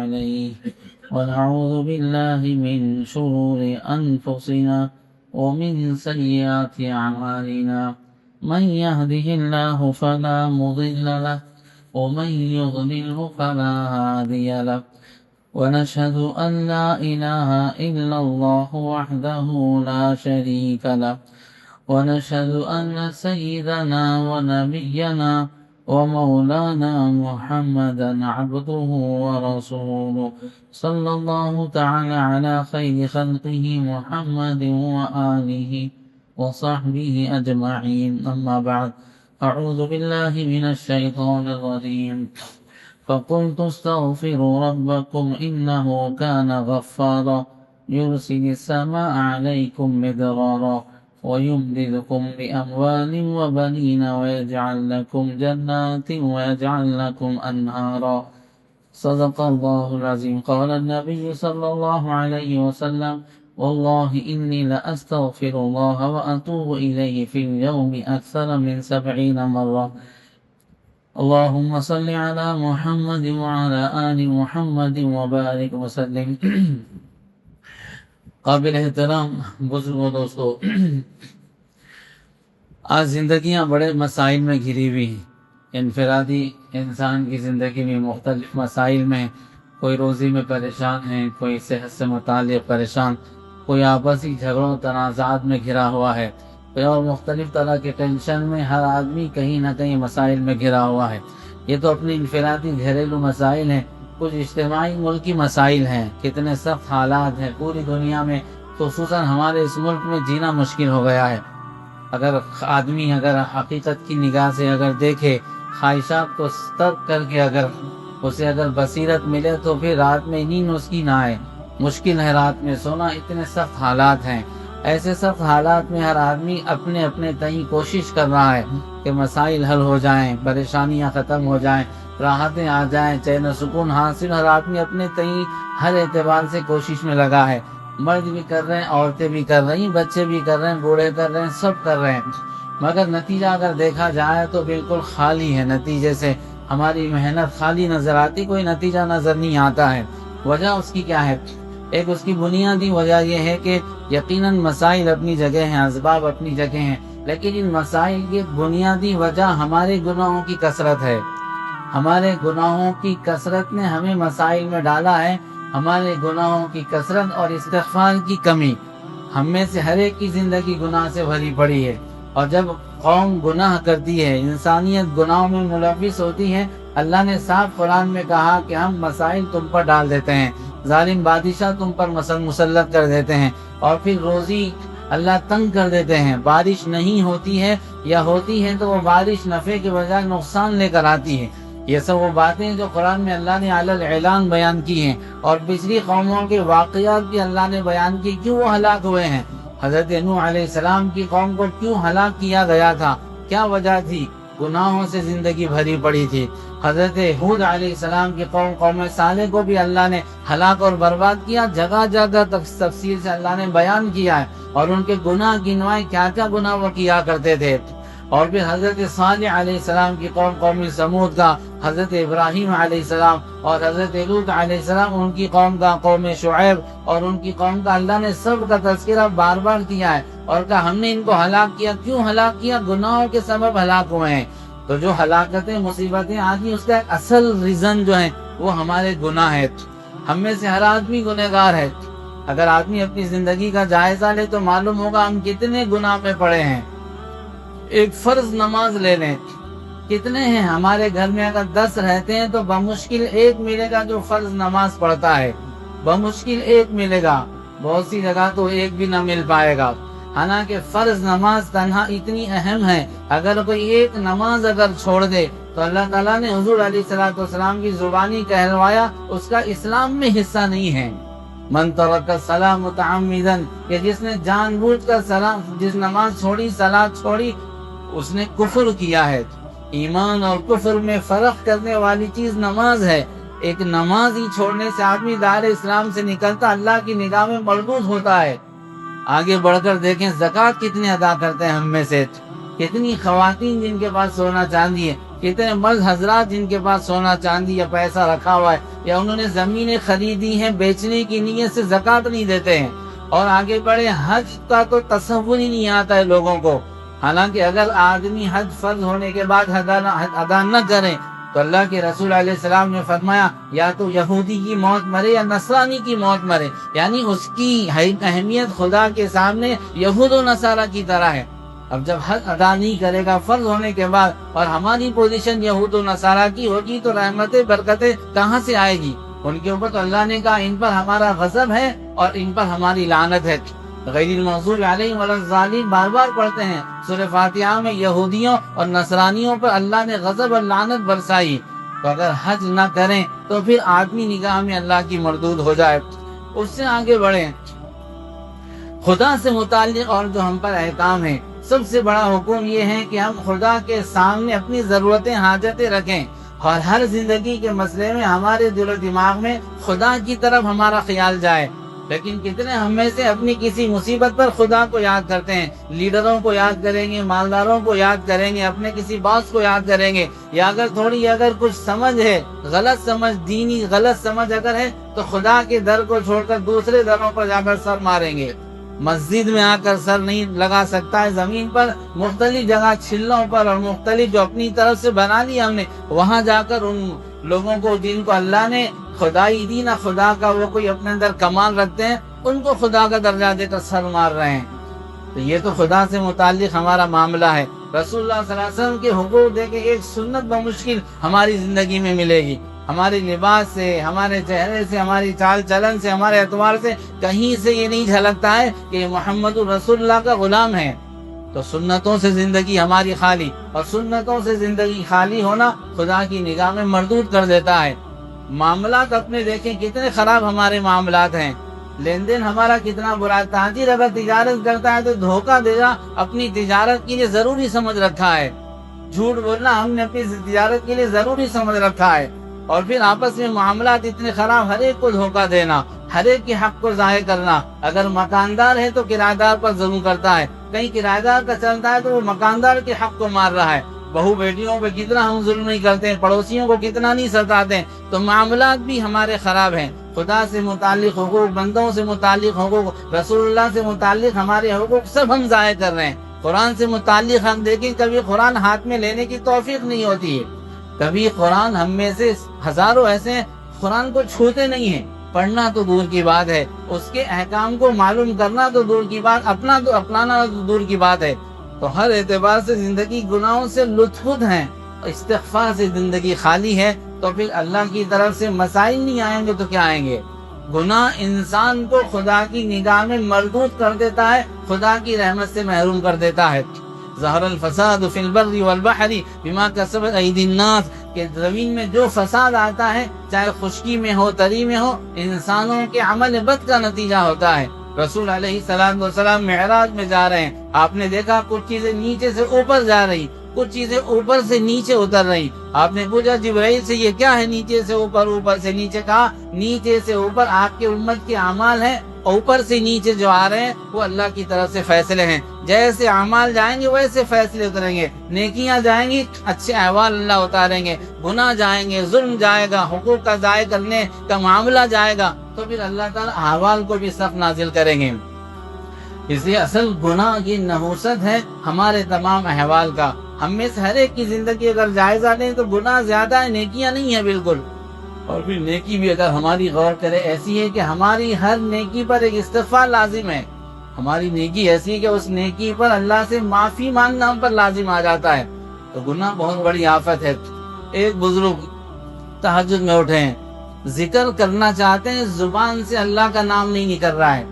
عليه ونعوذ بالله من شرور أنفسنا ومن سيئات أعمالنا من يهده الله فلا مضل له ومن يضلله فلا هادي له ونشهد أن لا إله إلا الله وحده لا شريك له ونشهد أن سيدنا ونبينا ومولانا محمدا عبده ورسوله صلى الله تعالى على خير خلقه محمد وآله وصحبه أجمعين. أما بعد، أعوذ بالله من الشيطان الرجيم. فقلت استغفروا ربكم إنه كان غفارا يرسل السماء عليكم مدرارا ويمددكم بأموال وبنين ويجعل لكم جنات ويجعل لكم أنهارا. صدق الله العظيم. قال النبي صلى الله عليه وسلم: والله إني لأستغفر الله وأتوب إليه في اليوم أكثر من 70 مرة. اللهم صل على محمد وعلى آل محمد وبارك وسلم. قابل احترام بزرگوں دوستو، آج زندگیاں بڑے مسائل میں گھری ہوئی ہیں. انفرادی انسان کی زندگی میں مختلف مسائل میں، کوئی روزی میں پریشان ہے، کوئی صحت سے متعلق پریشان، کوئی آپسی جھگڑوں تنازعات میں گھرا ہوا ہے، کوئی اور مختلف طرح کے ٹینشن میں. ہر آدمی کہیں نہ کہیں مسائل میں گھرا ہوا ہے. یہ تو اپنے انفرادی گھریلو مسائل ہیں. کچھ اجتماعی ملکی مسائل ہیں. کتنے سخت حالات ہیں پوری دنیا میں، خصوصاً ہمارے اس ملک میں جینا مشکل ہو گیا ہے. اگر آدمی حقیقت کی نگاہ سے اگر دیکھے، خواہشات کو ترک کر کے اگر اسے بصیرت ملے تو پھر رات میں نیند اس کی نہ آئے. مشکل ہے رات میں سونا. اتنے سخت حالات ہیں. ایسے سخت حالات میں ہر آدمی اپنے اپنے تئیں کوشش کر رہا ہے کہ مسائل حل ہو جائیں، پریشانیاں ختم ہو جائیں، راحتیں آ جائیں، چین و سکون حاصل. ہر آدمی اپنے تئیں ہر اعتبار سے کوشش میں لگا ہے. مرد بھی کر رہے ہیں، عورتیں بھی کر رہی ہیں، بچے بھی کر رہے ہیں، بوڑھے کر رہے ہیں، سب کر رہے ہیں. مگر نتیجہ اگر دیکھا جائے تو بالکل خالی ہے. نتیجے سے ہماری محنت خالی نظر آتی، کوئی نتیجہ نظر نہیں آتا ہے. وجہ اس کی کیا ہے؟ ایک اس کی بنیادی وجہ یہ ہے کہ یقیناً مسائل اپنی جگہ ہیں، اسباب اپنی جگہ ہیں، لیکن ان مسائل کی بنیادی وجہ ہمارے گناہوں کی کثرت ہے. ہمارے گناہوں کی کثرت نے ہمیں مسائل میں ڈالا ہے. ہمارے گناہوں کی کثرت اور استغفار کی کمی. ہم میں سے ہر ایک کی زندگی گناہ سے بھری پڑی ہے. اور جب قوم گناہ کرتی ہے، انسانیت گناہوں میں ملوث ہوتی ہے، اللہ نے صاف قرآن میں کہا کہ ہم مسائل تم پر ڈال دیتے ہیں، ظالم بادشاہ تم پر مسلط کر دیتے ہیں، اور پھر روزی اللہ تنگ کر دیتے ہیں. بارش نہیں ہوتی ہے یا ہوتی ہے تو وہ بارش نفع کے بجائے نقصان لے کر آتی ہے. یہ سب وہ باتیں جو قرآن میں اللہ نے علی الاعلان بیان کی ہیں. اور پچھلی قوموں کے واقعات بھی اللہ نے بیان کی. کیوں وہ ہلاک ہوئے ہیں؟ حضرت نوح علیہ السلام کی قوم کو کیوں ہلاک کیا گیا تھا؟ کیا وجہ تھی؟ گناہوں سے زندگی بھری پڑی تھی. حضرت ہود علیہ السلام کی قوم صالح کو بھی اللہ نے ہلاک اور برباد کیا. جگہ جگہ تفصیل سے اللہ نے بیان کیا ہے اور ان کے گناہ گنوائے، کیا کیا گناہ وہ کیا کرتے تھے. اور پھر حضرت صالح علیہ السلام کی قوم سمود کا، حضرت ابراہیم علیہ السلام اور حضرت لوط علیہ السلام ان کی قوم کا، قوم شعیب اور ان کی قوم کا، اللہ نے سب کا تذکرہ بار بار کیا ہے اور کہا ہم نے ان کو ہلاک کیا. کیوں ہلاک کیا؟ گناہوں کے سبب ہلاک ہوئے ہیں. تو جو ہلاکتیں مصیبتیں آتی ہیں اس کا اصل ریزن جو ہے وہ ہمارے گناہ ہے. ہم میں سے ہر آدمی گنہگار ہے. اگر آدمی اپنی زندگی کا جائزہ لے تو معلوم ہوگا ہم کتنے گناہ میں پڑے ہیں. ایک فرض نماز لے لیں، کتنے ہیں ہمارے گھر میں؟ اگر 10 رہتے ہیں تو بمشکل ایک ملے گا جو فرض نماز پڑھتا ہے. بمشکل ایک ملے گا. بہت سی جگہ تو ایک بھی نہ مل پائے گا. حالانکہ فرض نماز تنہا اتنی اہم ہے. اگر کوئی ایک نماز اگر چھوڑ دے تو اللہ تعالیٰ نے حضور علیہ السلام کی زبانی کہلوایا اس کا اسلام میں حصہ نہیں ہے. من ترک الصلاۃ متعمدا، کہ جس نے جان بوجھ کر جس نماز چھوڑی، صلاۃ چھوڑی، اس نے کفر کیا ہے. ایمان اور کفر میں فرق کرنے والی چیز نماز ہے. ایک نماز ہی چھوڑنے سے آدمی دائر اسلام سے نکلتا، اللہ کی نگاہ میں مردود ہوتا ہے. آگے بڑھ کر دیکھیں زکوٰۃ کتنے ادا کرتے ہیں ہم میں سے. کتنی خواتین جن کے پاس سونا چاندی ہے، کتنے مرد حضرات جن کے پاس سونا چاندی یا پیسہ رکھا ہوا ہے، یا انہوں نے زمینیں خریدی ہیں بیچنے کی نیت سے زکوٰۃ نہیں دیتے ہیں، اور آگے بڑھے حج کا تو تصور ہی نہیں آتا ہے لوگوں کو۔ حالانکہ اگر آدمی حج فرض ہونے کے بعد ادا نہ کریں تو اللہ کے رسول علیہ السلام نے فرمایا یا تو یہودی کی موت مرے یا نصرانی کی موت مرے، یعنی اس کی اہمیت خدا کے سامنے یہود و نصارہ کی طرح ہے۔ اب جب حج ادا نہیں کرے گا فرض ہونے کے بعد، اور ہماری پوزیشن یہود و نصارہ کی ہوگی، تو رحمتیں برکتیں کہاں سے آئے گی؟ ان کے اوپر تو اللہ نے کہا ان پر ہمارا غضب ہے اور ان پر ہماری لعنت ہے۔ غیر المغضوب علیہم ولا الضالین بار بار پڑھتے ہیں سورہ فاتحہ میں، یہودیوں اور نصرانیوں پر اللہ نے غضب اور لعنت برسائی۔ تو اگر حج نہ کریں تو پھر آدمی نگاہ میں اللہ کی مردود ہو جائے۔ اس سے آگے بڑھیں، خدا سے متعلق اور جو ہم پر احکام ہیں، سب سے بڑا حکم یہ ہے کہ ہم خدا کے سامنے اپنی ضرورتیں حاجتیں رکھیں، اور ہر زندگی کے مسئلے میں ہمارے دل و دماغ میں خدا کی طرف ہمارا خیال جائے۔ لیکن کتنے ہم میں سے اپنی کسی مصیبت پر خدا کو یاد کرتے ہیں، لیڈروں کو یاد کریں گے، مالداروں کو یاد کریں گے، اپنے کسی باس کو یاد کریں گے، یا اگر کچھ سمجھ ہے، غلط سمجھ، دینی غلط سمجھ اگر ہے، تو خدا کے در کو چھوڑ کر دوسرے دروں پر جا کر سر ماریں گے۔ مسجد میں آ کر سر نہیں لگا سکتا ہے، زمین پر مختلف جگہ چھلوں پر اور مختلف جو اپنی طرف سے بنا لی ہم نے، وہاں جا کر ان لوگوں کو جن کو اللہ نے خدائی دی نہ خدا کا وہ کوئی اپنے اندر کمال رکھتے ہیں، ان کو خدا کا درجہ دے کر سر مار رہے ہیں۔ تو یہ تو خدا سے متعلق ہمارا معاملہ ہے۔ رسول اللہ صلی اللہ علیہ وسلم کے حقوق دے کے ایک سنت بمشکل ہماری زندگی میں ملے گی۔ ہمارے لباس سے، ہمارے چہرے سے، ہماری چال چلن سے، ہمارے اعتبار سے کہیں سے یہ نہیں جھلکتا ہے کہ یہ محمد رسول اللہ کا غلام ہے۔ تو سنتوں سے زندگی ہماری خالی، اور سنتوں سے زندگی خالی ہونا خدا کی نگاہ میں مردود کر دیتا ہے۔ معاملات اپنے دیکھیں کتنے خراب ہمارے معاملات ہیں، لین دین ہمارا کتنا برا ہے۔ تاجر اگر تجارت کرتا ہے تو دھوکہ دے گا اپنی تجارت کے لیے ضروری سمجھ رکھا ہے، جھوٹ بولنا ہم نے اپنی تجارت کے لیے ضروری سمجھ رکھا ہے، اور پھر آپس میں معاملات اتنے خراب، ہر ایک کو دھوکہ دینا، ہر ایک کے حق کو ضائع کرنا۔ اگر مکاندار ہے تو کرایہ دار پر ظلم کرتا ہے، کہیں کرایہ دار کا چلتا ہے تو وہ مکاندار کے حق کو مار رہا ہے۔ بہو بیٹیوں پہ کتنا ہم ظلم نہیں کرتے ہیں، پڑوسیوں کو کتنا نہیں ستاتے ہیں۔ تو معاملات بھی ہمارے خراب ہیں۔ خدا سے متعلق حقوق، بندوں سے متعلق حقوق، رسول اللہ سے متعلق ہمارے حقوق سب ہم ضائع کر رہے ہیں۔ قرآن سے متعلق ہم دیکھیں کبھی قرآن ہاتھ میں لینے کی توفیق نہیں ہوتی ہے، کبھی قرآن ہم میں سے ہزاروں ایسے ہیں قرآن کو چھوتے نہیں ہیں، پڑھنا تو دور کی بات ہے، اس کے احکام کو معلوم کرنا تو دور کی بات، اپنانا تو دور کی بات ہے۔ تو ہر اعتبار سے زندگی گناہوں سے لطفت ہیں، استغفار سے زندگی خالی ہے، تو پھر اللہ کی طرف سے مسائل نہیں آئیں گے تو کیا آئیں گے؟ گناہ انسان کو خدا کی نگاہ میں مردود کر دیتا ہے، خدا کی رحمت سے محروم کر دیتا ہے۔ ظہر الفساد فی البر والبحر بما کسبت ایدی الناس، کہ زمین میں جو فساد آتا ہے چاہے خشکی میں ہو تری میں ہو، انسانوں کے عمل بد کا نتیجہ ہوتا ہے۔ رسول علیہ السلام معراج میں جا رہے ہیں، آپ نے دیکھا کچھ چیزیں نیچے سے اوپر جا رہی، کچھ چیزیں اوپر سے نیچے اتر رہی۔ آپ نے پوچھا جبرائیل سے یہ کیا ہے نیچے سے اوپر، اوپر سے نیچے؟ کہا نیچے سے اوپر آپ کے امت کے اعمال ہیں، اوپر سے نیچے جو آ رہے ہیں وہ اللہ کی طرف سے فیصلے ہیں۔ جیسے اعمال جائیں گے ویسے فیصلے اتریں گے، نیکیاں جائیں گی اچھے احوال اللہ اتاریں گے، گناہ جائیں گے، ظلم جائے گا، حقوق کا ضائع کرنے کا معاملہ جائے گا، تو پھر اللہ تعالیٰ احوال کو بھی سخت نازل کریں گے۔ اس لیے اصل گناہ کی نحوست ہے ہمارے تمام احوال کا۔ ہم میں سے ہر ایک کی زندگی اگر جائزہ لیں تو گناہ زیادہ ہے، نیکیاں نہیں ہیں بالکل۔ اور پھر نیکی بھی اگر ہماری غور کرے ایسی ہے کہ ہماری ہر نیکی پر ایک استغفار لازم ہے، ہماری نیکی ایسی ہے کہ اس نیکی پر اللہ سے معافی مانگنا ہم پر لازم آ جاتا ہے۔ تو گناہ بہت بڑی آفت ہے۔ ایک بزرگ تہجد میں اٹھے ہیں، ذکر کرنا چاہتے ہیں، زبان سے اللہ کا نام نہیں نکل رہا ہے۔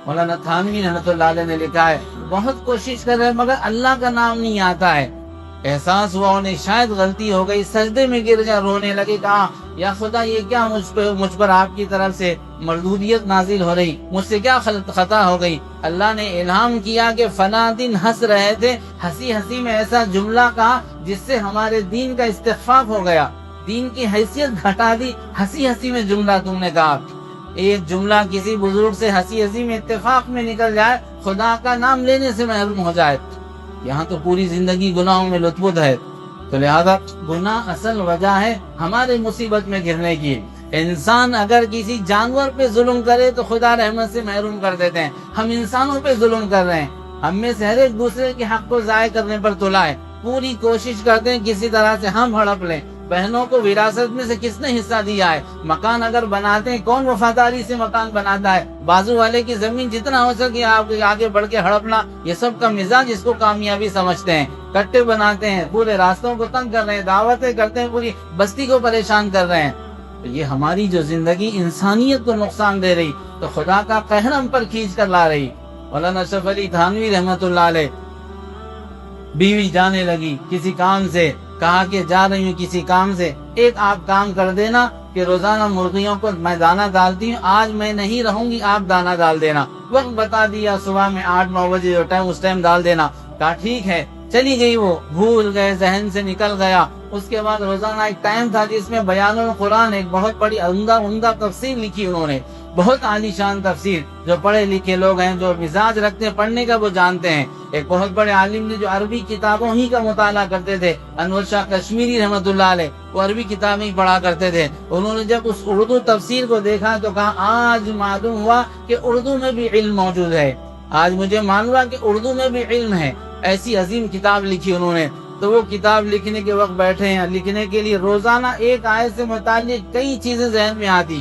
مولانا تھانوی رحمۃ اللہ علیہ نے لکھا ہے بہت کوشش کر رہے مگر اللہ کا نام نہیں آتا ہے۔ احساس ہوا انہیں شاید غلطی ہو گئی، سجدے میں گر جا رونے لگے، کہا یا خدا یہ کیا مجھ پر آپ کی طرف سے مردودیت نازل ہو رہی، مجھ سے کیا خطا ہو گئی؟ اللہ نے الہام کیا کہ فلاں دن ہنس رہے تھے، ہنسی ہنسی میں ایسا جملہ کہا جس سے ہمارے دین کا استخفاف ہو گیا، دین کی حیثیت گھٹا دی، ہنسی ہنسی میں جملہ تم نے کہا۔ ایک جملہ کسی بزرگ سے ہنسی ہنسی میں اتفاق میں نکل جائے، خدا کا نام لینے سے محروم ہو جائے، یہاں تو پوری زندگی گناہوں میں لطفت ہے۔ تو لہذا گناہ اصل وجہ ہے ہمارے مصیبت میں گرنے کی۔ انسان اگر کسی جانور پہ ظلم کرے تو خدا رحمت سے محروم کر دیتے ہیں. ہم انسانوں پہ ظلم کر رہے ہیں. ہم میں سے ہر ایک دوسرے کے حق کو ضائع کرنے پر تلا ہے. پوری کوشش کرتے ہیں کسی طرح سے ہم ہڑپ لیں. بہنوں کو وراثت میں سے کس نے حصہ دیا ہے؟ مکان اگر بناتے ہیں کون وفاداری سے مکان بناتا ہے؟ بازو والے کی زمین جتنا ہو سکے آپ آگے بڑھ کے ہڑپنا، یہ سب کا مزاج اس کو کامیابی سمجھتے ہیں. کٹے بناتے ہیں، پورے راستوں کو تنگ کر رہے ہیں، دعوتیں کرتے ہیں، پوری بستی کو پریشان کر رہے ہیں. تو یہ ہماری جو زندگی انسانیت کو نقصان دے رہی، تو خدا کا قہر ہم پر کھینچ کر لا رہی. مولانا اشرف علی تھانوی رحمۃ اللہ علیہ، بیوی جانے لگی کسی کام سے، کہا کہ جا رہی ہوں کسی کام سے، ایک آپ کام کر دینا کہ روزانہ مرغیوں کو میں دانہ ڈالتی ہوں، آج میں نہیں رہوں گی، آپ دانہ ڈال دینا. وقت بتا دیا، صبح میں 8-9 بجے جو ٹائم، اس ٹائم ڈال دینا. کہا ٹھیک ہے. چلی گئی، وہ بھول گئے، ذہن سے نکل گیا. اس کے بعد روزانہ ایک ٹائم تھا جس میں بیان القرآن، ایک بہت بڑی عمدہ تفسیر لکھی انہوں نے، بہت عالی شان تفسیر. جو پڑھے لکھے لوگ ہیں، جو مزاج رکھتے ہیں پڑھنے کا، وہ جانتے ہیں. ایک بہت بڑے عالم نے جو عربی کتابوں ہی کا مطالعہ کرتے تھے، انور شاہ کشمیری رحمۃ اللہ علیہ، وہ عربی کتابیں ہی پڑھا کرتے تھے. انہوں نے جب اس اردو تفسیر کو دیکھا تو کہا آج معلوم ہوا کہ اردو میں بھی علم موجود ہے. آج مجھے معلوم ہوا کہ اردو میں بھی علم ہے. ایسی عظیم کتاب لکھی انہوں نے. تو وہ کتاب لکھنے کے وقت بیٹھے ہیں، لکھنے کے لیے روزانہ ایک آیت سے متعلق کئی چیزیں ذہن میں آتی،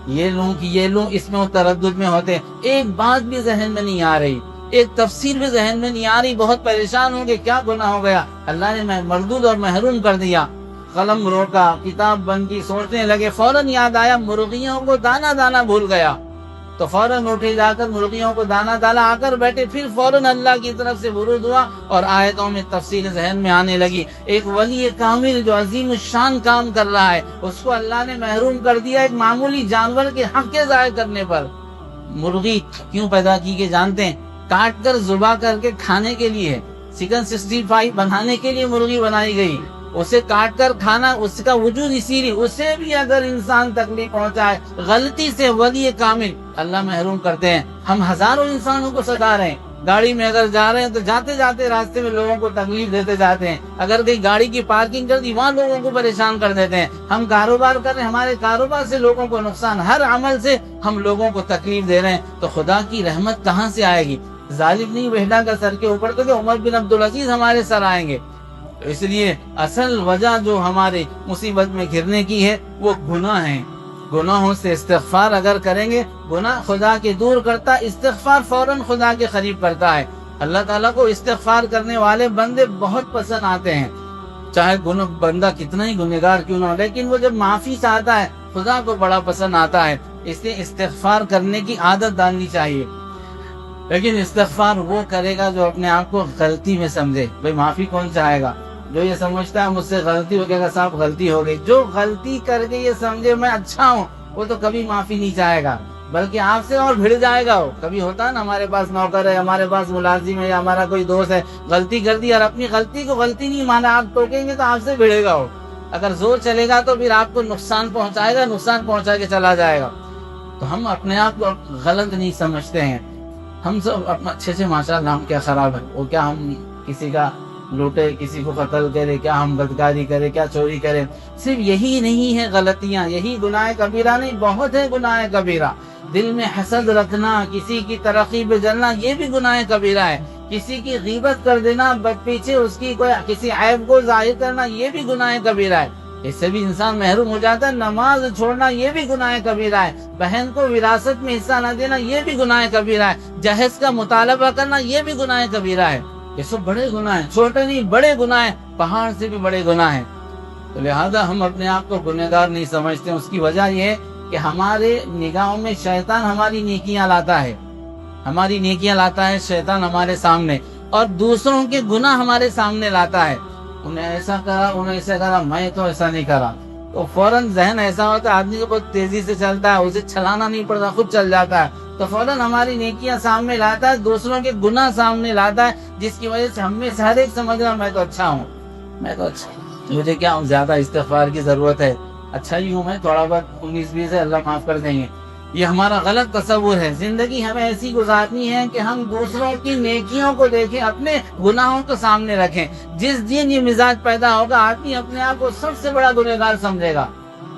یہ لوں اس میں وہ تردد میں ہوتے. ایک بات بھی ذہن میں نہیں آ رہی، ایک تفسیر بھی ذہن میں نہیں آ رہی. بہت پریشان ہوں گے، کیا گناہ ہو گیا، اللہ نے مردود اور محروم کر دیا. قلم روکا، کتاب بند کی، سوچنے لگے. فوراً یاد آیا مرغیوں کو دانہ بھول گیا. تو فوراً اٹھے، جا کر مرغیوں کو دانہ ڈالا، آ کر بیٹھے. پھر فوراً اللہ کی طرف سے ورود ہوا اور آیتوں میں تفصیل ذہن میں آنے لگی. ایک ولی کامل جو عظیم الشان کام کر رہا ہے، اس کو اللہ نے محروم کر دیا ایک معمولی جانور کے حق کے ضائع کرنے پر. مرغی کیوں پیدا کی کہ جانتے ہیں؟ کاٹ کر ذبح کر کے کھانے کے لیے. چکن 65 بنانے کے لیے مرغی بنائی گئی. اسے کاٹ کر کھانا، اس کا وجود اسی لیے. اسے بھی اگر انسان تکلیف پہنچائے غلطی سے، ولی کامل اللہ محروم کرتے ہیں. ہم ہزاروں انسانوں کو ستا رہے ہیں. گاڑی میں اگر جا رہے ہیں تو جاتے جاتے راستے میں لوگوں کو تکلیف دیتے جاتے ہیں. اگر کہیں گاڑی کی پارکنگ کر دی، وہاں لوگوں کو پریشان کر دیتے ہیں. ہم کاروبار کر رہے ہیں، ہمارے کاروبار سے لوگوں کو نقصان، ہر عمل سے ہم لوگوں کو تکلیف دے رہے ہیں. تو خدا کی رحمت کہاں سے آئے گی؟ ظالم نہیں بہلا کا سر کے اوپر، تو کہ عمر بن عبدالعزیز ہمارے سر آئیں گے. اس لیے اصل وجہ جو ہمارے مصیبت میں گرنے کی ہے وہ گناہ ہیں. گناہوں سے استغفار اگر کریں گے، گناہ خدا کے دور کرتا، استغفار فوراً خدا کے قریب کرتا ہے. اللہ تعالیٰ کو استغفار کرنے والے بندے بہت پسند آتے ہیں، چاہے بندہ کتنا ہی گنہگار کیوں نہ ہو، لیکن وہ جب معافی چاہتا ہے خدا کو بڑا پسند آتا ہے. اس لیے استغفار کرنے کی عادت ڈالنی چاہیے. لیکن استغفار وہ کرے گا جو اپنے آپ کو غلطی میں سمجھے. بھئی معافی کون چاہے گا؟ جو یہ سمجھتا ہے مجھ سے غلطی ہو گیا، صاحب غلطی ہو گئی. جو غلطی کر کے یہ سمجھے میں اچھا ہوں، وہ تو کبھی معافی نہیں چاہے گا، بلکہ آپ سے اور بھڑ جائے گا. وہ کبھی ہوتا ہے نا، ہمارے پاس نوکر ہے، ہمارے پاس ملازم ہے، یا ہمارا کوئی دوست ہے، غلطی کر دی اور اپنی غلطی کو غلطی نہیں مانا، آپ ٹوکیں گے تو آپ سے بھڑے گا. وہ اگر زور چلے گا تو پھر آپ کو نقصان پہنچائے گا، نقصان پہنچا کے چلا جائے گا. تو ہم اپنے آپ کو غلط نہیں سمجھتے ہیں. ہم سب اپنا اچھے ماشاء اللہ، ہم کیا خراب ہے، وہ کیا ہم کسی کا لوٹے، کسی کو قتل کرے، کیا ہم بدکاری کرے، کیا چوری کرے. صرف یہی نہیں ہے غلطیاں، یہی گناہ کبیرہ نہیں، بہت ہے گناہ کبیرہ. دل میں حسد رکھنا، کسی کی ترقی پہ جلنا، یہ بھی گناہ کبیرہ ہے. کسی کی غیبت کر دینا، پیچھے اس کی کوئی کسی عیب کو ظاہر کرنا، یہ بھی گناہ کبیرہ ہے. اس سے بھی انسان محروم ہو جاتا ہے. نماز چھوڑنا یہ بھی گناہ کبیرہ ہے. بہن کو وراثت میں حصہ نہ دینا یہ بھی گناہ کبیرہ ہے. جہیز کا مطالبہ کرنا یہ بھی گناہ کبیرہ ہے. یہ سب بڑے گناہ ہیں، چھوٹے نہیں بڑے گناہ ہیں، پہاڑ سے بھی بڑے گناہ ہیں. تو لہذا ہم اپنے آپ کو گنہگار نہیں سمجھتے. اس کی وجہ یہ ہے کہ ہمارے نگاہوں میں شیطان ہماری نیکیاں لاتا ہے، ہماری نیکیاں لاتا ہے شیطان ہمارے سامنے، اور دوسروں کے گناہ ہمارے سامنے لاتا ہے. انہیں ایسا کرا، انہیں ایسا کرا، میں تو ایسا نہیں کرا. تو فوراً ذہن ایسا ہوتا ہے، آدمی کو بہت تیزی سے چلتا ہے، اسے چلانا نہیں پڑتا، خود چل جاتا ہے. تو فوراً ہماری نیکیاں سامنے لاتا ہے، دوسروں کے گناہ سامنے لاتا ہے، جس کی وجہ سے ہم میں سے ہر ایک سمجھ رہا میں تو اچھا ہوں، میں تو اچھا ہوں، مجھے کیا زیادہ استغفار کی ضرورت ہے، اچھا ہی ہوں میں، تھوڑا بہت 19-20 ہے، اللہ معاف کر دیں گے. یہ ہمارا غلط تصور ہے. زندگی ہمیں ایسی گزارنی ہے کہ ہم دوسروں کی نیکیوں کو دیکھیں، اپنے گناہوں کو سامنے رکھیں. جس دن یہ مزاج پیدا ہوگا، آدمی اپنے آپ کو سب سے بڑا گنہگار سمجھے گا.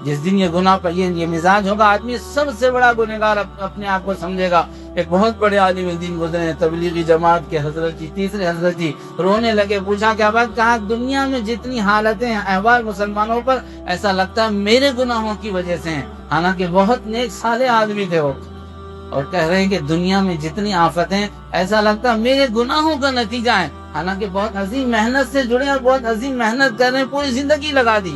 جس دن یہ گناہ پر یہ مزاج ہوگا، آدمی سب سے بڑا گنہگار اپنے آپ کو سمجھے گا۔ ایک بہت بڑے عالم دین گزرے ہیں تبلیغی جماعت کے حضرت جی، تیسرے حضرت جی، رونے لگے، پوچھا کیا بات؟ کہا دنیا میں جتنی حالتیں ہیں احوال مسلمانوں پر، ایسا لگتا ہے میرے گناہوں کی وجہ سے ہیں، حالانکہ بہت نیک صالح آدمی تھے وہ، اور کہہ رہے ہیں کہ دنیا میں جتنی آفتیں ایسا لگتا ہے میرے گناہوں کا نتیجہ ہے، حالانکہ بہت عظیم محنت سے جڑے اور بہت عظیم محنت کر رہے ہیں، پوری زندگی لگا دی،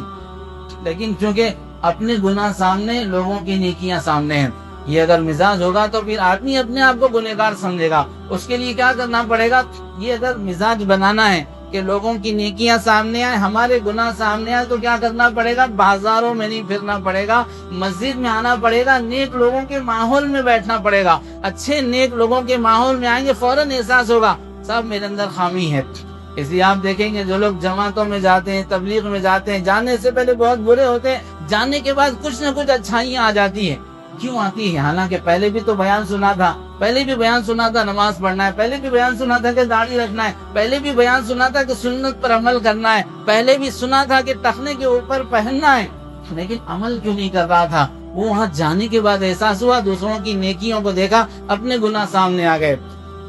لیکن چونکہ اپنے گناہ سامنے، لوگوں کی نیکیاں سامنے ہیں۔ یہ اگر مزاج ہوگا تو پھر آدمی اپنے آپ کو گنہگار سمجھے گا۔ اس کے لیے کیا کرنا پڑے گا؟ یہ اگر مزاج بنانا ہے کہ لوگوں کی نیکیاں سامنے آئے، ہمارے گناہ سامنے آئے، تو کیا کرنا پڑے گا؟ بازاروں میں نہیں پھرنا پڑے گا، مسجد میں آنا پڑے گا، نیک لوگوں کے ماحول میں بیٹھنا پڑے گا۔ اچھے نیک لوگوں کے ماحول میں آئیں گے، فوراً احساس ہوگا صاحب میرے اندر خامی ہے۔ اس لیے آپ دیکھیں گے جو لوگ جماعتوں میں جاتے ہیں، تبلیغ میں جاتے ہیں، جانے سے پہلے بہت برے ہوتے ہیں، جانے کے بعد کچھ نہ کچھ اچھائیاں آ جاتی ہیں۔ کیوں آتی ہے؟ حالانکہ پہلے بھی تو بیان سنا تھا، پہلے بھی بیان سنا تھا نماز پڑھنا ہے، پہلے بھی بیان سنا تھا کہ داڑھی رکھنا ہے، پہلے بھی بیان سنا تھا کہ سنت پر عمل کرنا ہے، پہلے بھی سنا تھا کہ ٹخنے کے اوپر پہننا ہے، لیکن عمل کیوں نہیں کر رہا تھا؟ وہ وہاں جانے کے بعد احساس ہوا، دوسروں کی نیکیوں کو دیکھا، اپنے گناہ سامنے آ گئے۔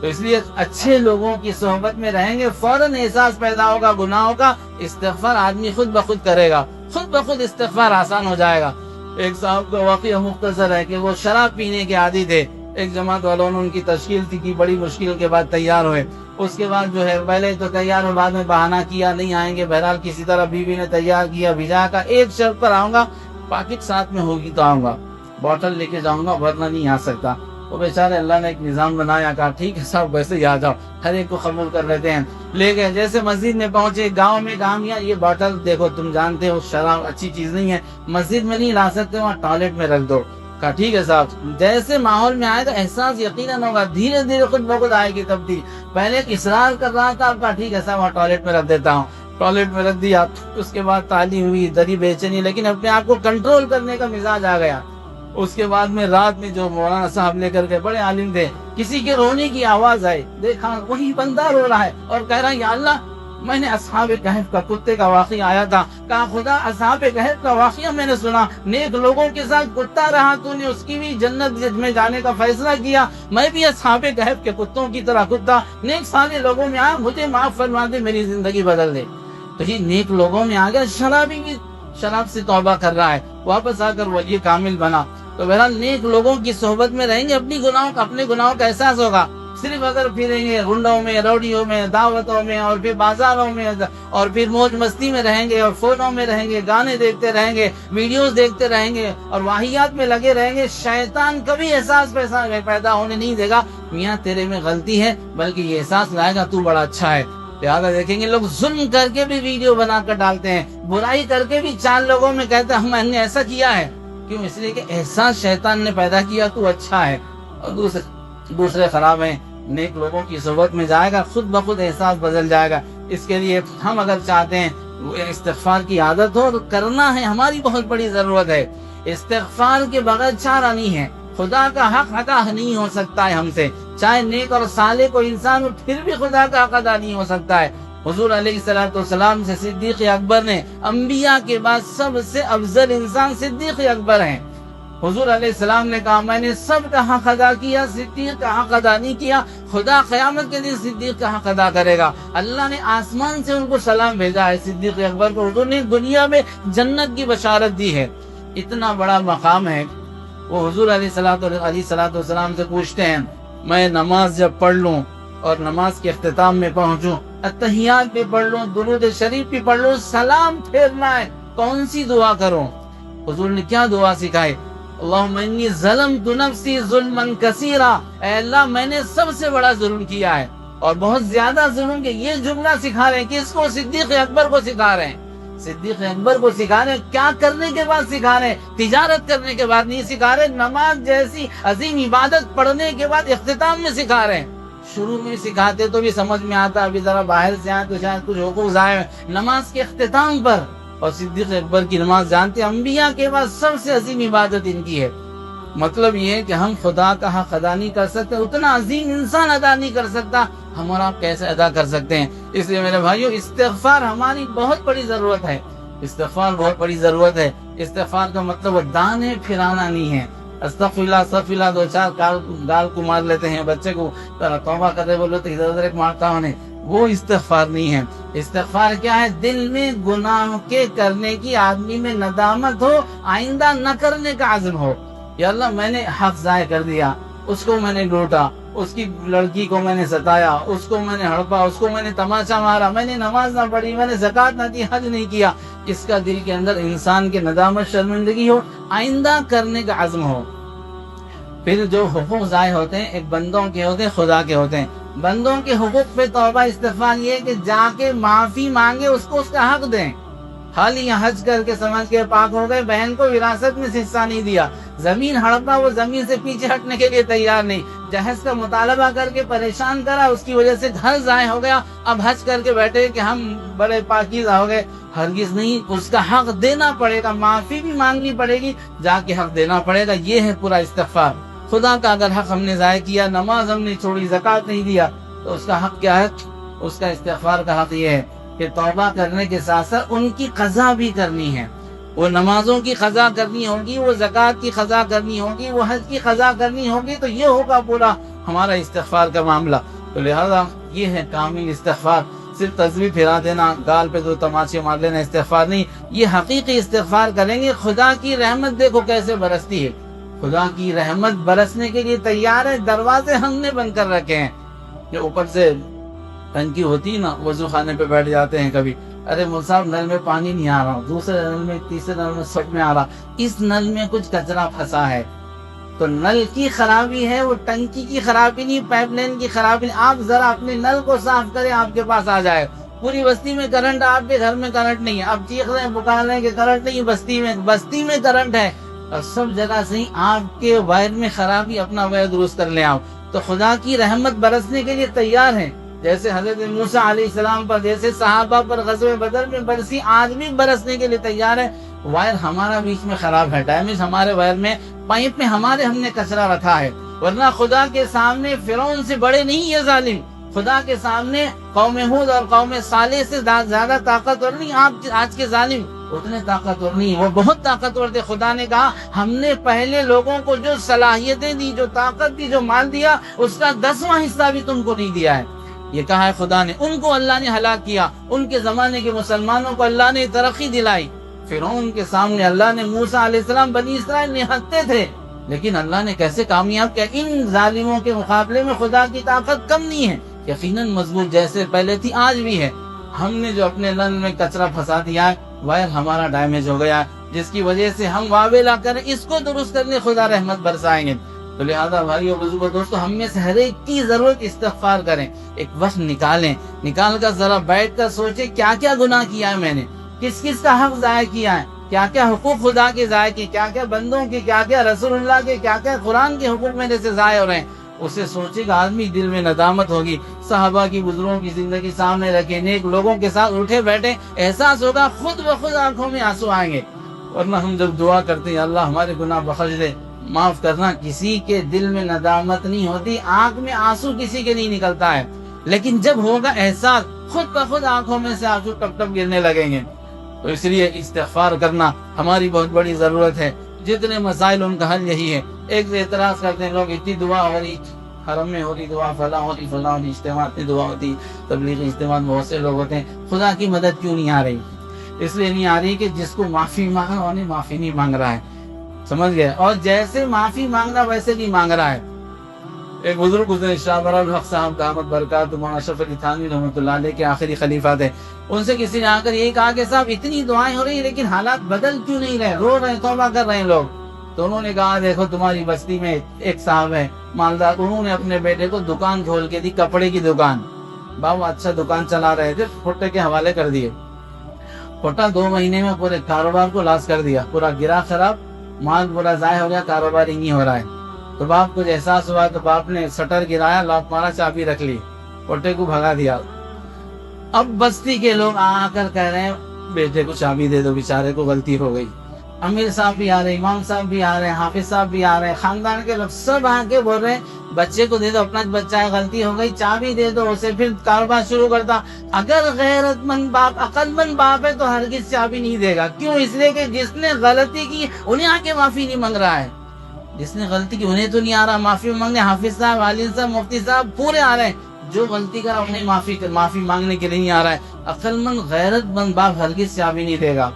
تو اس لیے اچھے لوگوں کی صحبت میں رہیں گے، فوراً احساس پیدا ہوگا گناہوں کا، استغفار آدمی خود بخود کرے گا، خود بخود استغفار آسان ہو جائے گا۔ ایک صاحب کا واقعہ مختصر ہے کہ وہ شراب پینے کے عادی تھے، ایک جماعت والوں نے ان کی تشکیل کی، بڑی مشکل کے بعد تیار ہوئے، اس کے بعد جو ہے پہلے تو تیار ہوئے، بعد میں بہانہ کیا نہیں آئیں گے، بہرحال کسی طرح بیوی نے تیار کیا، بھیجا، کا ایک شرط پر آؤں گا، پاکٹ ساتھ میں ہوگی تو آؤں گا، بوتل لے کے جاؤں گا ورنہ نہیں آ سکتا۔ وہ بیچارے اللہ نے ایک نظام بنایا، کہا ٹھیک ہے صاحب ویسے ہی آ جاؤ، ہر ایک کو قبول کر لیتے ہیں، لے گئے۔ جیسے مسجد میں پہنچے، گاؤں میں کہا میاں یہ بوتل دیکھو، تم جانتے ہو شراب اچھی چیز نہیں ہے، مسجد میں نہیں لا سکتے، وہاں ٹوائلٹ میں رکھ دو۔ کہا ٹھیک ہے صاحب۔ جیسے ماحول میں آئے تو احساس یقیناً ہوگا، دھیرے دھیرے خود بخود آئے گی تبدیلی۔ پہلے اصرار کر رہا تھا، اب کہا ٹھیک ہے صاحب وہاں ٹوائلٹ میں رکھ دیتا ہوں، ٹوائلٹ میں رکھ دیا۔ اس کے بعد تعلیم ہوئی، دری بیچنی، لیکن اپنے آپ کو کنٹرول کرنے کا مزاج آ گیا۔ اس کے بعد میں رات میں جو مولانا صاحب لے کر کے، بڑے عالم تھے، کسی کے رونے کی آواز آئی، دیکھا وہی بندہ رو رہا ہے اور کہہ رہا ہے یا اللہ میں نے اصحاب کہف کا کتے کا واقعہ آیا تھا، کہا خدا اصحاب کہف کا واقعہ میں نے سنا، نیک لوگوں کے ساتھ کتا رہا تو نے، اس کی بھی جنت میں جانے کا فیصلہ کیا، میں بھی اصحاب کہف کے کتوں کی طرح کتا نیک سارے لوگوں میں آیا، مجھے معاف فرما دے، میری زندگی بدل دے۔ تو یہ نیک لوگوں میں آ گیا، شرابی بھی شراب سے توبہ کر رہا ہے، واپس آ کر ولی کامل بنا۔ تو بہرحال نیک لوگوں کی صحبت میں رہیں گے، اپنے گناہوں کا احساس ہوگا۔ صرف اگر پھریں گے گنڈوں میں، روڈیوں میں، دعوتوں میں، اور پھر بازاروں میں، اور پھر موج مستی میں رہیں گے، اور فونوں میں رہیں گے، گانے دیکھتے رہیں گے، ویڈیوز دیکھتے رہیں گے، اور واہیات میں لگے رہیں گے، شیطان کبھی احساس پیدا ہونے نہیں دے گا میاں تیرے میں غلطی ہے، بلکہ یہ احساس لائے گا تو بڑا اچھا ہے۔ لہٰذا دیکھیں گے لوگ ظلم کر کے بھی ویڈیو بنا کر ڈالتے ہیں، برائی کر کے بھی چار لوگوں میں کہتے ہیں ہم نے ایسا کیا ہے، کیوں؟ اس لیے کہ احساس شیطان نے پیدا کیا تو اچھا ہے، اور دوسرے خراب ہیں۔ نیک لوگوں کی صحبت میں جائے گا، خود بخود احساس بدل جائے گا۔ اس کے لیے ہم اگر چاہتے ہیں استغفار کی عادت ہو تو کرنا ہے، ہماری بہت بڑی ضرورت ہے۔ استغفار کے بغیر چارہ نہیں ہے، خدا کا حق ادا نہیں ہو سکتا ہے ہم سے، چاہے نیک اور صالح کوئی انسان ہو پھر بھی خدا کا حق ادا نہیں ہو سکتا ہے۔ حضور علیہ السلام سے صدیق اکبر نے، انبیاء کے بعد سب سے افضل انسان صدیق اکبر ہیں۔ حضور علیہ السلام نے کہا میں نے سب کا حق ادا کیا، صدیق کا حق ادا نہیں کیا، خدا قیامت کے دن صدیق کا حق ادا کرے گا۔ اللہ نے آسمان سے ان کو سلام بھیجا ہے، صدیق اکبر کو حضور نے دنیا میں جنت کی بشارت دی ہے۔ اتنا بڑا مقام ہے۔ وہ حضور علیہ السلام سے پوچھتے ہیں میں نماز جب پڑھ لوں اور نماز کے اختتام میں پہنچوں، اتحیات بھی پڑھ لوں، درود شریف بھی پڑھ لوں، سلام پھیرنا ہے، کون سی دعا کروں؟ حضور نے کیا دعا سکھائی؟ اللہم انی ظلمت نفسی ظلما کثیرا، اے اللہ میں نے سب سے بڑا ظلم کیا ہے اور بہت زیادہ ظلم کے۔ یہ جملہ سکھا رہے ہیں، کس کو؟ صدیق اکبر کو سکھا رہے ہیں، صدیق اکبر کو سکھا رہے ہیں۔ کیا کرنے کے بعد سکھا رہے ہیں؟ تجارت کرنے کے بعد نہیں سکھا رہے، نماز جیسی عظیم عبادت پڑھنے کے بعد اختتام میں سکھا رہے ہیں۔ شروع میں سکھاتے تو بھی سمجھ میں آتا، ابھی ذرا باہر سے آئے تو شاید کچھ حقوق ضائع، نماز کے اختتام پر۔ اور صدیق اکبر کی نماز جانتے ہیں، انبیاء کے بعد سب سے عظیم عبادت ان کی ہے۔ مطلب یہ ہے کہ ہم خدا کا حق ادا نہیں کر سکتے، اتنا عظیم انسان ادا نہیں کر سکتا، ہم اور آپ کیسے ادا کر سکتے ہیں؟ اس لیے میرے بھائیو، استغفار ہماری بہت بڑی ضرورت ہے، استغفار بہت بڑی ضرورت ہے۔ استغفار کا مطلب وہ دانے پھرانا نہیں ہے، استغفراللہ دو چار گال کو مار لیتے ہیں، بچے کو توبہ کرے بولو تو ادھر ادھر ایک مارتا ہونے، وہ استغفار نہیں ہے۔ استغفار کیا ہے؟ دل میں گناہ کے کرنے کی آدمی میں ندامت ہو، آئندہ نہ کرنے کا عزم ہو۔ یا اللہ میں نے حق ضائع کر دیا، اس کو میں نے لوٹا، اس کی لڑکی کو میں نے ستایا، اس کو میں نے ہڑپا، اس کو میں نے تماچا مارا، میں نے نماز نہ پڑھی، میں نے زکوٰۃ نہ دی، حج نہیں کیا۔ اس کا دل کے اندر انسان کے ندامت شرمندگی ہو، آئندہ کرنے کا عزم ہو۔ پھر جو حقوق ضائع ہوتے ہیں ایک بندوں کے ہوتے ہیں، خدا کے ہوتے ہیں۔ بندوں کے حقوق پہ توبہ استغفار یہ ہے کہ جا کے معافی مانگے، اس کو اس کا حق دیں۔ خالی یہاں حج کر کے سمجھ کے پاک ہو گئے، بہن کو وراثت میں سے حصہ نہیں دیا، زمین ہڑپا، وہ زمین سے پیچھے ہٹنے کے لیے تیار نہیں، جہیز کا مطالبہ کر کے پریشان کرا، اس کی وجہ سے گھر ضائع ہو گیا، اب حج کر کے بیٹھے کہ ہم بڑے پاکیزہ ہو گئے۔ ہرگز نہیں، اس کا حق دینا پڑے گا، معافی بھی مانگنی پڑے گی، جا کے حق دینا پڑے گا۔ یہ ہے پورا استغفار۔ خدا کا اگر حق ہم نے ضائع کیا، نماز ہم نے چھوڑی، زکوٰۃ نہیں دیا، تو اس کا حق کیا ہے؟ اس کا استغفار کا حق یہ ہے کہ توبہ کرنے کے ساتھ ساتھ ان کی قضا بھی کرنی ہے۔ وہ نمازوں کی قضا کرنی ہوگی، وہ زکوٰۃ کی قضا کرنی ہوگی، وہ حج کی قضا کرنی ہوگی، تو یہ ہوگا پورا ہمارا استغفار کا معاملہ۔ تو لہذا یہ ہے کامل استغفار۔ صرف تسبیح پھرا دینا، گال پہ دو تماچے مار لینا استغفار نہیں، یہ حقیقی استغفار کریں گے۔ خدا کی رحمت دیکھو کیسے برستی ہے، خدا کی رحمت برسنے کے لیے تیار ہے، دروازے ہم نے بند کر رکھے ہیں۔ جو اوپر سے ٹنکی ہوتی ہے نا، وضو خانے پہ بیٹھ جاتے ہیں کبھی، ارے مول صاحب نل میں پانی نہیں آ رہا، دوسرے نل میں، تیسرے نل میں، سب میں آ رہا، اس نل میں کچھ کچرا پھنسا ہے، تو نل کی خرابی ہے، وہ ٹنکی کی خرابی نہیں، پائپ لائن کی خرابی نہیں۔ آپ ذرا اپنے نل کو صاف کریں، آپ کے پاس آ جائے۔ پوری بستی میں کرنٹ، آپ کے گھر میں کرنٹ نہیں ہے، آپ چیخ رہے ہیں پکار رہے ہیں کہ کرنٹ نہیں، بستی میں کرنٹ ہے، اور سب جگہ سے ہی آپ کے وائر میں خرابی، اپنا وائر درست کر لیں آپ، تو خدا کی رحمت برسنے کے لیے تیار ہے۔ جیسے حضرت موسیٰ علیہ السلام پر، جیسے صحابہ پر غزوہ بدر میں برسی، آج بھی برسنے کے لیے تیار ہے۔ وائر ہمارا بیچ میں خراب ہے، ڈیمیج ہمارے وائر میں، پائپ میں ہم نے کچرا رکھا ہے، ورنہ خدا کے سامنے فرعون سے بڑے نہیں یہ ظالم، خدا کے سامنے قوم ہود اور قوم صالح سے زیادہ طاقتور نہیں آپ آج کے ظالم، اتنے طاقتور نہیں، وہ بہت طاقتور تھے۔ خدا نے کہا ہم نے پہلے لوگوں کو جو صلاحیتیں دی، جو طاقت دی، جو مال دیا، اس کا 10واں حصہ بھی تم کو نہیں دیا ہے۔ یہ کہا ہے خدا نے، ان کو اللہ نے ہلاک کیا، ان کے زمانے کے مسلمانوں کو اللہ نے ترقی دلائی۔ فرعون کے سامنے اللہ نے موسیٰ علیہ السلام، بنی اسرائیل نہتے تھے، لیکن اللہ نے کیسے کامیاب کیا؟ ان ظالموں کے مقابلے میں خدا کی طاقت کم نہیں ہے، یقیناً مضبوط جیسے پہلے تھی آج بھی ہے۔ ہم نے جو اپنے نل میں کچرا پھنسا دیا ہے، وائر ہمارا ڈیمیج ہو گیا ہے، جس کی وجہ سے ہم واویلا کریں، اس کو درست کرنے خدا رحمت برسائیں گے۔ تو لہذا بھائیو بزرگو دوستو، ہم میں سے ہر ایک کی ضرورت استغفار کریں، ایک وقت نکال کر ذرا بیٹھ کر سوچیں کیا کیا گناہ کیا ہے میں نے، کس کس کا حق ضائع کیا ہے، کیا کیا حقوق خدا کے ضائع کیے، کیا کیا بندوں کے، کیا کیا رسول اللہ کے، کیا کیا قرآن کے حقوق میرے سے ضائع ہو رہے ہیں۔ اسے سوچے گا آدمی، دل میں ندامت ہوگی، صحابہ کی، بزرگوں کی زندگی سامنے رکھیں، نیک لوگوں کے ساتھ اٹھے بیٹھے، احساس ہوگا، خود بخود آنکھوں میں آنسو آئیں گے۔ ورنہ ہم جب دعا کرتے ہیں اللہ ہمارے گناہ بخش دے، معاف کرنا، کسی کے دل میں ندامت نہیں ہوتی، آنکھ میں آنسو کسی کے نہیں نکلتا ہے، لیکن جب ہوگا احساس، خود بخود آنکھوں میں سے آنسو ٹپ ٹپ گرنے لگیں گے۔ تو اس لیے استغفار کرنا ہماری بہت بڑی ضرورت ہے۔ جتنے مسائل ان کا حل یہی ہے۔ ایک اعتراض کرتے ہیں لوگ، اتنی دعا ہو رہی، حرم میں ہوتی دعا، فلاں ہوتی، اجتماع کی دعا ہوتی، تبلیغی اجتماع بہت سے لوگ ہوتے ہیں، خدا کی مدد کیوں نہیں آ رہی؟ اس لیے نہیں آ رہی کہ جس کو معافی مانگا انہیں معافی نہیں مانگ رہا ہے، سمجھ گئے؟ اور جیسے معافی مانگنا ویسے نہیں مانگ رہا ہے۔ ایک بزرگ گزرے، شاہ برالحق صاحب دامت برکاتہ، مولانا اشرف علی تھانوی رحمۃ اللہ علیہ کے آخری خلیفہ تھے۔ ان سے کسی نے آ کر یہی کہا کہ صاحب اتنی دعائیں ہو رہی ہیں لیکن حالات بدل کیوں نہیں رہے، رو رہے ہیں، توبہ کر رہے ہیں لوگ۔ تو انہوں نے کہا دیکھو تمہاری بستی میں ایک صاحب ہے مالدار، انہوں نے اپنے بیٹے کو دکان کھول کے دی، کپڑے کی دکان، بابا اچھا دکان چلا رہے تھے، پھٹے کے حوالے کر دیے، پھٹا 2 مہینے میں پورے کاروبار کو لاس کر دیا، پورا گرا خراب، مال پورا ضائع ہو گیا، کاروبار ہی نہیں ہو رہا ہے۔ تو باپ کو احساس ہوا تو باپ نے شٹر گرایا، لاک مارا، چابی رکھ لی، پھٹے کو بھگا دیا۔ اب بستی کے لوگ آ کر کہہ رہے ہیں بیٹے کو چابی دے دو، بیچارے کو غلطی ہو گئی۔ امیر صاحب بھی آ رہے ہیں، امام صاحب بھی آ رہے ہیں، حافظ صاحب بھی آ رہے ہیں، خاندان کے لوگ سب آ کے بول رہے ہیں بچے کو دے دو، اپنا بچہ ہے غلطی ہو گئی چابی دے دو اسے، پھر کاروبار شروع کرتا۔ اگر غیرت مند باپ، عقل مند باپ ہے تو ہرگز چابی نہیں دے گا۔ کیوں؟ اس لیے کہ جس نے غلطی کی انہیں آ کے معافی نہیں مانگ رہا ہے، جس نے غلطی کی انہیں تو نہیں آ رہا معافی مانگنے، حافظ صاحب، والد صاحب، مفتی صاحب پورے آ رہے ہیں، جو غلطی کرا انہیں معافی مانگنے کے لیے نہیں آ رہا ہے۔ عقل مند غیرت مند باپ ہرگز چابی نہیں دے گا۔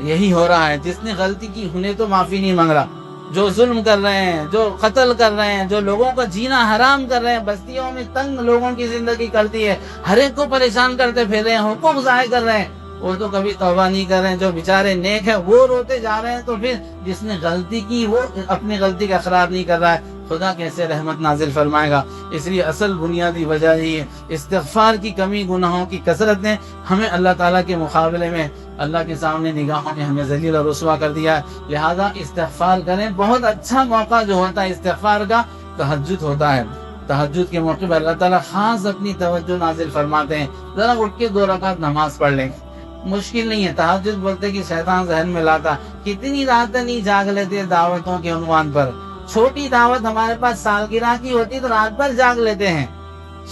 یہی ہو رہا ہے، جس نے غلطی کی انہیں تو معافی نہیں مانگ رہا، جو ظلم کر رہے ہیں، جو قتل کر رہے ہیں، جو لوگوں کا جینا حرام کر رہے ہیں، بستیوں میں تنگ لوگوں کی زندگی کرتی ہے، ہر ایک کو پریشان کرتے پھر رہے ہیں، حقوق ضائع کر رہے ہیں، وہ تو کبھی توبہ نہیں کر رہے ہیں۔ جو بیچارے نیک ہیں وہ روتے جا رہے ہیں، تو پھر جس نے غلطی کی وہ اپنی غلطی کا اقرار نہیں کر رہا ہے، خدا کیسے رحمت نازل فرمائے گا؟ اس لیے اصل بنیادی وجہ یہ ہے، استغفار کی کمی، گناہوں کی کثرت نے ہمیں اللہ تعالیٰ کے مقابلے میں، اللہ کے سامنے نگاہوں نے ہمیں ذلیل اور رسوا کر دیا ہے۔ لہذا استغفار کریں۔ بہت اچھا موقع جو ہوتا ہے استغفار کا، تہجد ہوتا ہے۔ تہجد کے موقع پر اللہ تعالیٰ خاص اپنی توجہ نازل فرماتے ہیں۔ ذرا اٹھ کے 2 رکعت نماز پڑھ لیں، مشکل نہیں ہے۔ تہجد بولتے کہ شیطان ذہن میں لاتا کتنی راتیں نہیں جاگ لیتے دعوتوں کے عنوان پر۔ چھوٹی دعوت ہمارے پاس سالگرہ کی ہوتی تو رات بھر جاگ لیتے ہیں،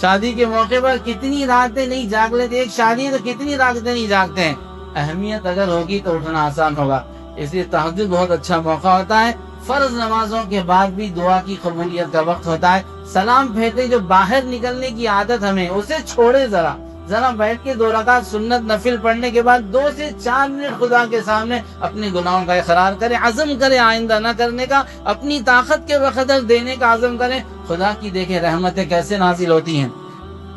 شادی کے موقع پر کتنی راتیں نہیں جاگ لیتے، ایک شادی ہے تو کتنی راتیں نہیں جاگتے ہیں۔ اہمیت اگر ہوگی تو اٹھنا آسان ہوگا، اس لیے تہجد بہت اچھا موقع ہوتا ہے۔ فرض نمازوں کے بعد بھی دعا کی قبولیت کا وقت ہوتا ہے۔ سلام پھیرتے جو باہر نکلنے کی عادت ہمیں، اسے چھوڑے، ذرا بیٹھ کے 2 رکعت سنت نفل پڑھنے کے بعد 2 سے 4 منٹ خدا کے سامنے اپنے گناہوں کا اقرار کرے، عزم کرے آئندہ نہ کرنے کا، اپنی طاقت کے بقدر دینے کا عزم کرے۔ خدا کی دیکھیں رحمتیں کیسے نازل ہوتی ہیں۔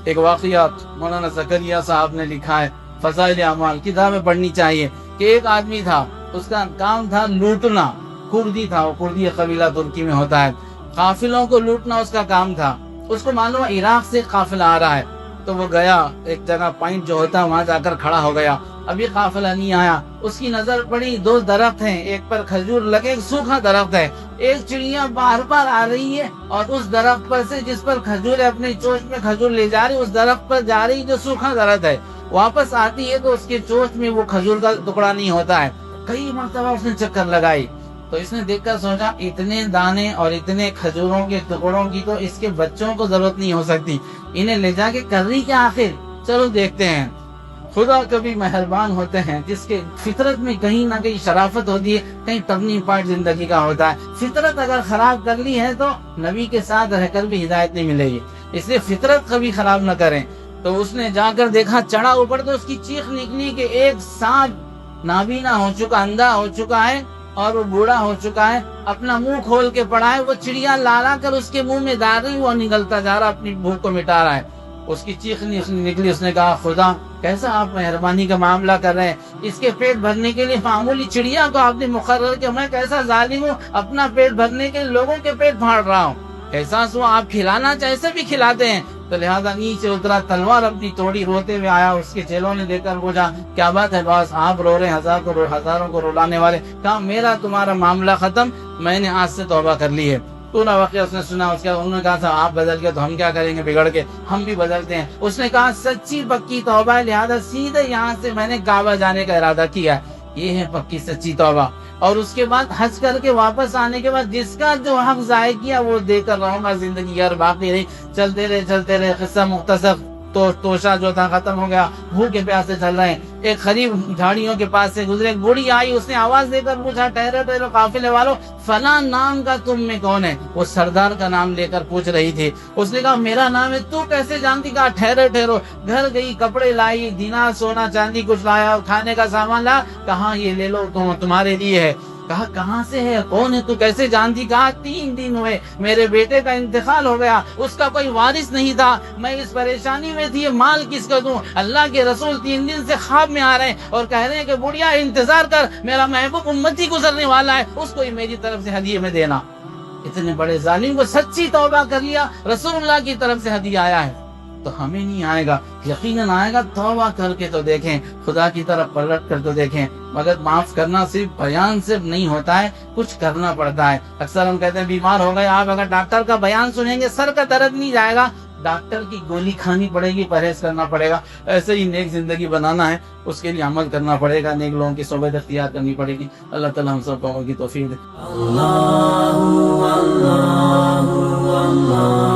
ایک واقعات مولانا زکریا صاحب نے لکھا ہے، فضائل اعمال، کتابیں پڑھنی چاہیے، کہ ایک آدمی تھا، اس کا کام تھا لوٹنا، کردی تھا، وہ کردی قبیلہ ترکی میں ہوتا ہے، قافلوں کو لوٹنا اس کا کام تھا۔ اس کو معلوم عراق سے قافلہ آ رہا ہے، تو وہ گیا ایک جگہ پوائنٹ جو ہوتا ہے وہاں جا کر کھڑا ہو گیا، ابھی قافلہ نہیں آیا۔ اس کی نظر پڑی 2 درخت ہیں، ایک پر کھجور لگے، ایک سوکھا درخت ہے، ایک چڑیا بار بار آ رہی ہے اور اس درخت پر سے جس پر کھجور ہے اپنے چونچ میں کھجور لے جا رہی، اس درخت پر جا رہی جو سوکھا درخت ہے، واپس آتی ہے تو اس کے چونچ میں وہ کھجور کا ٹکڑا نہیں ہوتا ہے۔ کئی مرتبہ اس نے چکر لگائی تو اس نے دیکھ کر سوچا اتنے دانے اور اتنے کھجوروں کے ٹکڑوں کی تو اس کے بچوں کو ضرورت نہیں ہو سکتی، انہیں لے جا کے کر رہی کیا آخر، چلو دیکھتے ہیں۔ خدا کبھی مہربان ہوتے ہیں، جس کے فطرت میں کہیں نہ کہیں شرافت ہوتی ہے، کہیں ٹرننگ پوائنٹ زندگی کا ہوتا ہے۔ فطرت اگر خراب کر لی ہے تو نبی کے ساتھ رہ کر بھی ہدایت نہیں ملے گی، اس لیے فطرت کبھی خراب نہ کریں۔ تو اس نے جا کر دیکھا، چڑھا اوپر تو اس کی چیخ نکلی کہ ایک سانپ نابینا ہو چکا، اندھا ہو چکا ہے اور وہ بوڑھا ہو چکا ہے، اپنا منہ کھول کے پڑا ہے، وہ چڑیا لا کر اس کے منہ میں ڈال رہی، وہ نگلتا جا رہا، اپنی بھوک کو مٹا رہا ہے۔ اس کی چیخ نکلی، اس نے کہا خدا کیسا آپ مہربانی کا معاملہ کر رہے ہیں، اس کے پیٹ بھرنے کے لیے معمولی چڑیا کو آپ نے مقرر کیا، میں کیسا ظالم ہوں، اپنا پیٹ بھرنے کے لیے لوگوں کے پیٹ پھاڑ رہا ہوں۔ احساس ہوا آپ کھلانا چاہے بھی کھلاتے ہیں، تو لہذا نیچے اترا، تلوار اپنی توڑی، روتے ہوئے آیا، اس کے چیلوں نے دیکھ کر پوچھا کیا بات ہے باس، آپ رو رہے ہیں، ہزاروں کو رلانے والے؟ کہا میرا تمہارا معاملہ ختم، میں نے آج سے توبہ کر لی ہے۔ پورا واقعہ اس نے سنا، اس کے بعد انہوں نے کہا تھا آپ بدل گئے تو ہم کیا کریں گے بگڑ کے، ہم بھی بدلتے ہیں۔ اس نے کہا سچی پکی توبہ ہے، لہذا سیدھے یہاں سے میں نے کعبہ جانے کا ارادہ کیا ہے، یہ ہے پکی سچی توبہ۔ اور اس کے بعد حج کر کے واپس آنے کے بعد جس کا جو حق ضائع کیا وہ دے کر رہوں گا زندگی اور باقی رہی۔ چلتے رہے، قصہ مختصر، تو توشہ جو تھا ختم ہو گیا، بھوکے پیاسے چل رہے ہیں۔ ایک قریب جھاڑیوں کے پاس سے گزرے، ایک بوڑھی آئی، اس نے آواز دے کر پوچھا ٹھہرو قافلے والوں، فلاں نام کا تم میں کون ہے؟ وہ سردار کا نام لے کر پوچھ رہی تھی۔ اس نے کہا میرا نام ہے، تو کیسے جانتی؟ کہا ٹھہرو۔ گھر گئی، کپڑے لائی، دینار سونا چاندی کچھ لایا، کھانے کا سامان لا، کہاں یہ لے لو تمہارے لیے ہے۔ کہا کہاں سے ہے، کون ہے تو، کیسے جانتی؟ کہا 3 دن ہوئے میرے بیٹے کا انتقال ہو گیا، اس کا کوئی وارث نہیں تھا، میں اس پریشانی میں تھی، مال کس کو دوں؟ اللہ کے رسول 3 دن سے خواب میں آ رہے ہیں اور کہہ رہے ہیں کہ بڑھیا انتظار کر، میرا محبوب امتی گزرنے والا ہے، اس کو میری طرف سے ہدیے میں دینا۔ اتنے بڑے ظالم کو سچی توبہ کر لیا، رسول اللہ کی طرف سے ہدیہ آیا ہے، تو ہمیں نہیں آئے گا؟ یقیناً آئے گا، توبہ کر کے تو دیکھیں، خدا کی طرف پلٹ کر تو دیکھیں۔ مگر معاف کرنا صرف بیان سے نہیں ہوتا ہے، کچھ کرنا پڑتا ہے۔ اکثر ہم کہتے ہیں بیمار ہو گئے، آپ اگر ڈاکٹر کا بیان سنیں گے سر کا درد نہیں جائے گا، ڈاکٹر کی گولی کھانی پڑے گی، پرہیز کرنا پڑے گا، ایسے ہی نیک زندگی بنانا ہے، اس کے لیے عمل کرنا پڑے گا، نیک لوگوں کی صحبت اختیار کرنی پڑے گی۔ اللہ تعالیٰ ہم سب کو عمل کی توفیق دے۔ اللہ اللہ اللہ